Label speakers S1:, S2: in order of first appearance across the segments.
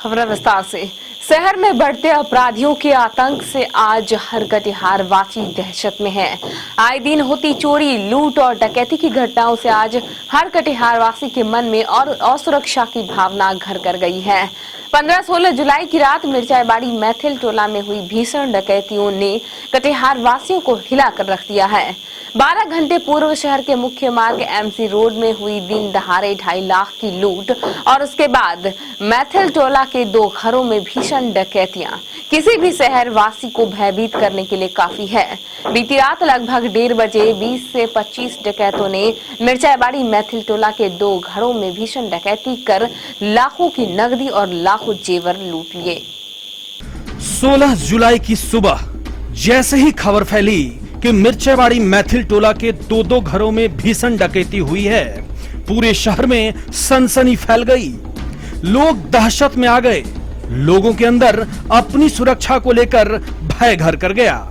S1: खबर विस्तार से। शहर में बढ़ते अपराधियों के आतंक से आज हर कटिहार वासी दहशत में है। आए दिन होती चोरी, लूट और डकैती की घटनाओं से आज हर कटिहार वासी के मन में और असुरक्षा की भावना घर कर गई है। 15-16 जुलाई की रात मिर्चाईबाड़ी मैथिल टोला में हुई भीषण डकैतियों ने कटिहार वासियों को हिला कर रख दिया है। 12 घंटे पूर्व शहर के मुख्य मार्ग एमसी रोड में हुई दिन दहाड़े 2.5 लाख की लूट और उसके बाद मैथिल टोला के 2 घरों में भीषण डकैतियां किसी भी शहर वासी को भयभीत करने के लिए काफी है। बीती रात लगभग 1:30 बजे 20 से 25 डकैतों ने मिर्चाईबाड़ी मैथिल टोला के 2 घरों में भीषण डकैती कर लाखों की नकदी और लाखों जेवर लूट लिए।
S2: 16 जुलाई की सुबह जैसे ही खबर फैली कि मिर्चाईबाड़ी मैथिल टोला के 2 घरों में भीषण डकैती हुई है, पूरे शहर में सनसनी फैल गई। लोग दहशत में आ गए। लोगों के अंदर अपनी सुरक्षा को लेकर भय घर कर गया।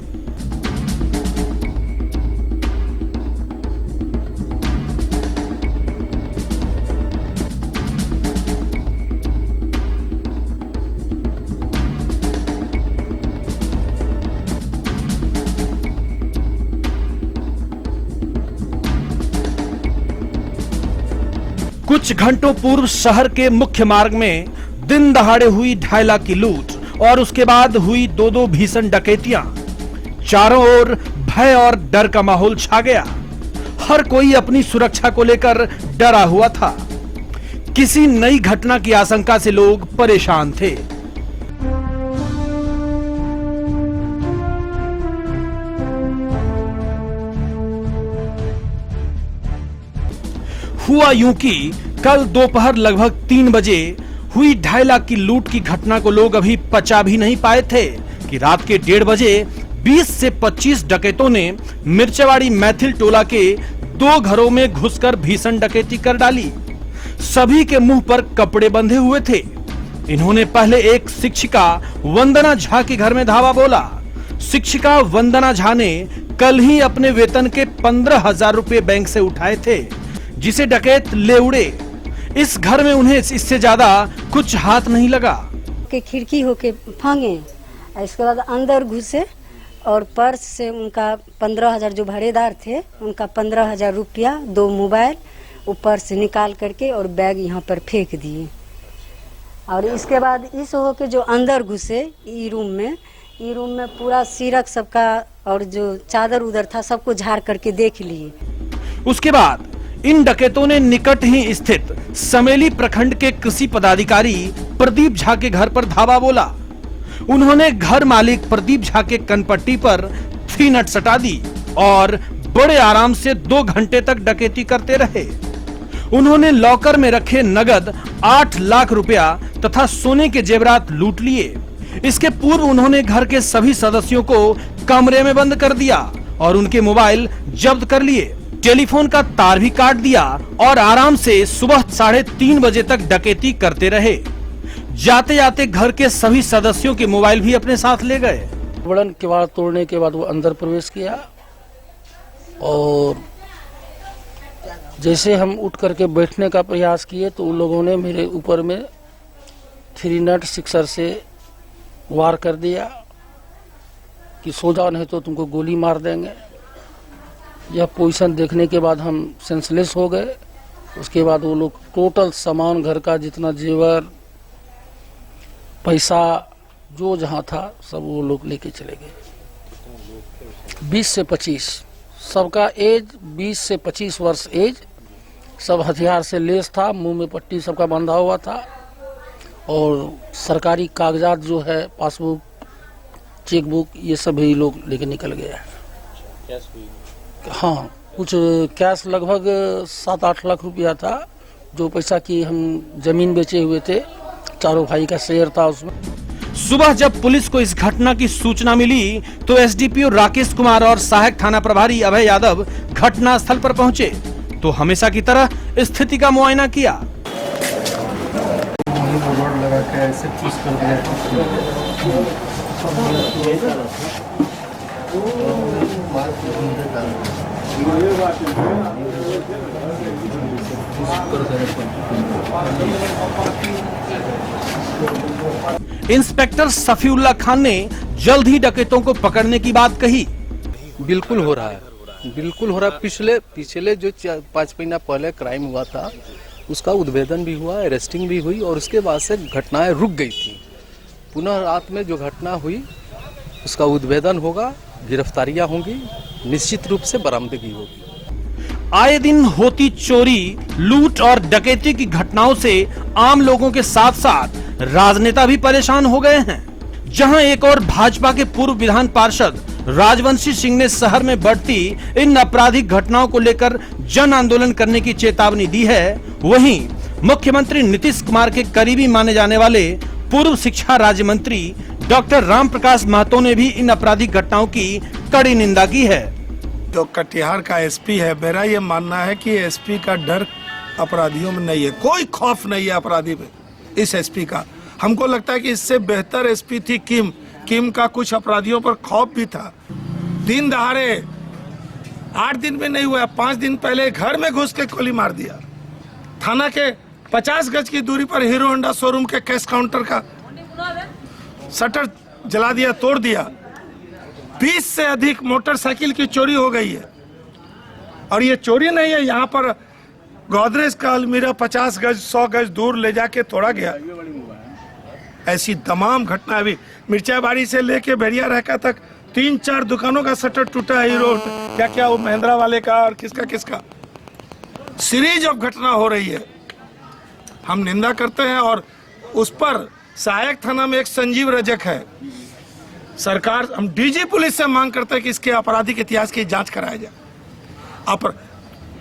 S2: कुछ घंटों पूर्व शहर के मुख्य मार्ग में दिन दहाड़े हुई 2.5 लाख की लूट और उसके बाद हुई 2 भीषण डकैतियां। चारों ओर भय और डर का माहौल छा गया। हर कोई अपनी सुरक्षा को लेकर डरा हुआ था। किसी नई घटना की आशंका से लोग परेशान थे। हुआ यूं कि कल दोपहर लगभग 3 बजे हुई 2.5 लाख की लूट की घटना को लोग अभी पचा भी नहीं पाए थे कि रात के 1:30 बजे 20 से 25 डकैतों ने मिर्चाईबाड़ी मैथिल टोला के 2 घरों में घुसकर भीषण डकैती कर डाली। सभी के मुंह पर कपड़े बंधे हुए थे। इन्होंने पहले एक शिक्षिका वंदना झा के घर में धावा बोला। शिक्षिका वंदना झा ने कल ही अपने वेतन के 15,000 रुपए बैंक से उठाए थे, जिसे डकैत ले उड़े। इस घर में उन्हें इससे ज्यादा कुछ हाथ नहीं लगा।
S3: के खिड़की होके भागे, इसके बाद अंदर घुसे और पर्स से उनका 15,000 जो भाड़ेदार थे उनका 15,000 रुपया, 2 मोबाइल ऊपर से निकाल करके और बैग यहाँ पर फेंक दिए। और इसके बाद इस होके जो अंदर घुसे ई रूम में पूरा सीरक सबका और जो चादर उधर था सबको झाड़ करके देख लिए।
S2: उसके बाद इन डकैतों ने निकट ही स्थित समेली प्रखंड के कृषि पदाधिकारी प्रदीप झा के घर पर धावा बोला। उन्होंने घर मालिक प्रदीप झा के कनपट्टी पर 3 नट सटा दी और बड़े आराम से 2 घंटे तक डकैती करते रहे। उन्होंने लॉकर में रखे नगद 8 लाख रुपया तथा सोने के जेवरात लूट लिए। इसके पूर्व उन्होंने घर के सभी सदस्यों को कमरे में बंद कर दिया और उनके मोबाइल जब्त कर लिए। टेलीफोन का तार भी काट दिया और आराम से सुबह 3:30 बजे तक डकैती करते रहे। जाते जाते घर के सभी सदस्यों के मोबाइल भी अपने साथ ले गए।
S4: बड़न किवाड़ तोड़ने के बाद वो अंदर प्रवेश किया और जैसे हम उठ करके बैठने का प्रयास किए तो उन लोगों ने मेरे ऊपर में 3 नट सिक्सर से वार कर दिया कि सो जाओ नहीं तो तुमको गोली मार देंगे। यह पोजीशन देखने के बाद हम सेंसलेस हो गए। उसके बाद वो लोग टोटल सामान घर का जितना जेवर पैसा जो जहाँ था सब वो लोग लेके चले गए। 20 से 25 सबका एज 20 से 25 वर्ष एज, सब हथियार से लेस था, मुंह में पट्टी सबका बंधा हुआ था और सरकारी कागजात जो है पासबुक, चेकबुक, ये सभी लोग लेके निकल गए हैं। हाँ, कुछ कैश लगभग 7-8 लाख रुपया था। जो पैसा की हम जमीन बेचे हुए थे, चारों भाई का शेयर था उसमें।
S2: सुबह जब पुलिस को इस घटना की सूचना मिली तो एसडीपीओ राकेश कुमार और सहायक थाना प्रभारी अभय यादव घटना स्थल पर पहुंचे तो हमेशा की तरह स्थिति का मुआयना किया। इंस्पेक्टर सफीउल्लाह खान ने जल्द ही डकैतों को पकड़ने की बात कही।
S5: बिल्कुल हो रहा है, बिल्कुल हो रहा है। पिछले जो 5 महीना पहले क्राइम हुआ था उसका उद्भेदन भी हुआ, अरेस्टिंग भी हुई और उसके बाद से घटनाएं रुक गई थी। पुनः रात में जो घटना हुई उसका उद्भेदन होगा, गिरफ्तारियां होंगी, निश्चित रूप से बरामदगी होगी।
S2: आए दिन होती चोरी, लूट और डकैती की घटनाओं से आम लोगों के साथ साथ राजनेता भी परेशान हो गए हैं। जहां एक और भाजपा के पूर्व विधान पार्षद राजवंशी सिंह ने शहर में बढ़ती इन आपराधिक घटनाओं को लेकर जन आंदोलन करने की चेतावनी दी है, वहीं मुख्यमंत्री नीतीश कुमार के करीबी माने जाने वाले पूर्व शिक्षा राज्य मंत्री डॉक्टर राम प्रकाश महतो ने भी इन आपराधिक घटनाओं की कड़ी निंदा की है।
S6: जो कटिहार का एसपी है, मेरा ये मानना है कि एसपी का डर अपराधियों में नहीं है, कोई खौफ नहीं है अपराधी में इस एसपी का। हमको लगता है कि इससे बेहतर एसपी थी किम का कुछ अपराधियों पर खौफ भी था। दिन दहाड़े 8 दिन में नहीं हुआ, 5 दिन पहले घर में घुस के गोली मार दिया। थाना के 50 गज की दूरी पर हीरो होंडा शोरूम के कैश काउंटर का शटर जला दिया, तोड़ दिया। 20 से अधिक मोटरसाइकिल की चोरी हो गई है। और ये चोरी नहीं है, यहाँ पर गोदरेज का अलमीरा 50 गज 100 गज दूर ले जाके तोड़ा गया। ऐसी तमाम घटना अभी मिर्चाबाड़ी से लेके भेड़िया रहका तक 3-4 दुकानों का शटर टूटा है। हीरो क्या वो महिंद्रा वाले का और किसका सीरीज ऑफ घटना हो रही है। हम निंदा करते हैं और उस पर सहायक थाना में एक संजीव रजक है। सरकार, हम डीजी पुलिस से मांग करते हैं कि इसके आपराधिक इतिहास की जांच कराया जाए।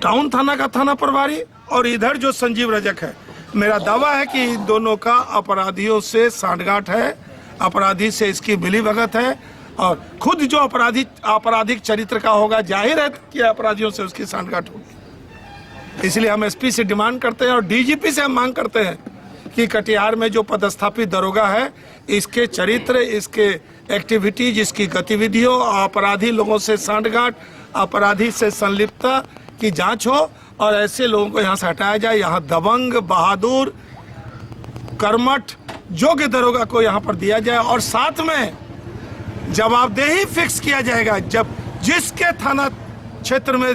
S6: टाउन थाना का थाना प्रभारी और इधर जो संजीव रजक है, मेरा दावा है कि इन दोनों का अपराधियों से सांठगांठ है, अपराधी से इसकी मिलीभगत है और खुद जो आपराधिक चरित्र का होगा, जाहिर है कि अपराधियों से उसकी सांठगांठ होगी। इसलिए हम एसपी से डिमांड करते हैं और डीजीपी से हम मांग करते हैं कि कटिहार में जो पदस्थापित दरोगा है, इसके चरित्र, इसके एक्टिविटीज, इसकी गतिविधियों, अपराधी लोगों से सांठगांठ, अपराधी से संलिप्तता की जांच हो और ऐसे लोगों को यहाँ से हटाया जाए। यहाँ दबंग, बहादुर, कर्मठ, योग्य दरोगा को यहाँ पर दिया जाए और साथ में जवाबदेही फिक्स किया जाएगा। जब जिसके थाना क्षेत्र में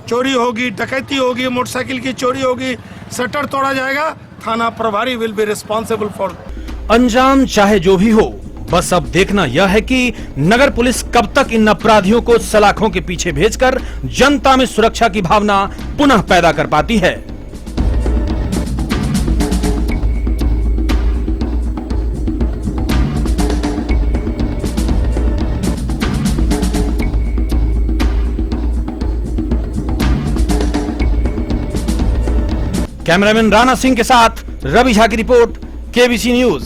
S6: चोरी होगी, डकैती होगी, मोटरसाइकिल की चोरी होगी, शटर तोड़ा जाएगा, थाना प्रभारी विल बी रिस्पॉन्सिबल फॉर।
S2: अंजाम चाहे जो भी हो, बस अब देखना यह है कि नगर पुलिस कब तक इन अपराधियों को सलाखों के पीछे भेजकर जनता में सुरक्षा की भावना पुनः पैदा कर पाती है। कैमरामैन राणा सिंह के साथ रवि झा की रिपोर्ट, केबीसी न्यूज।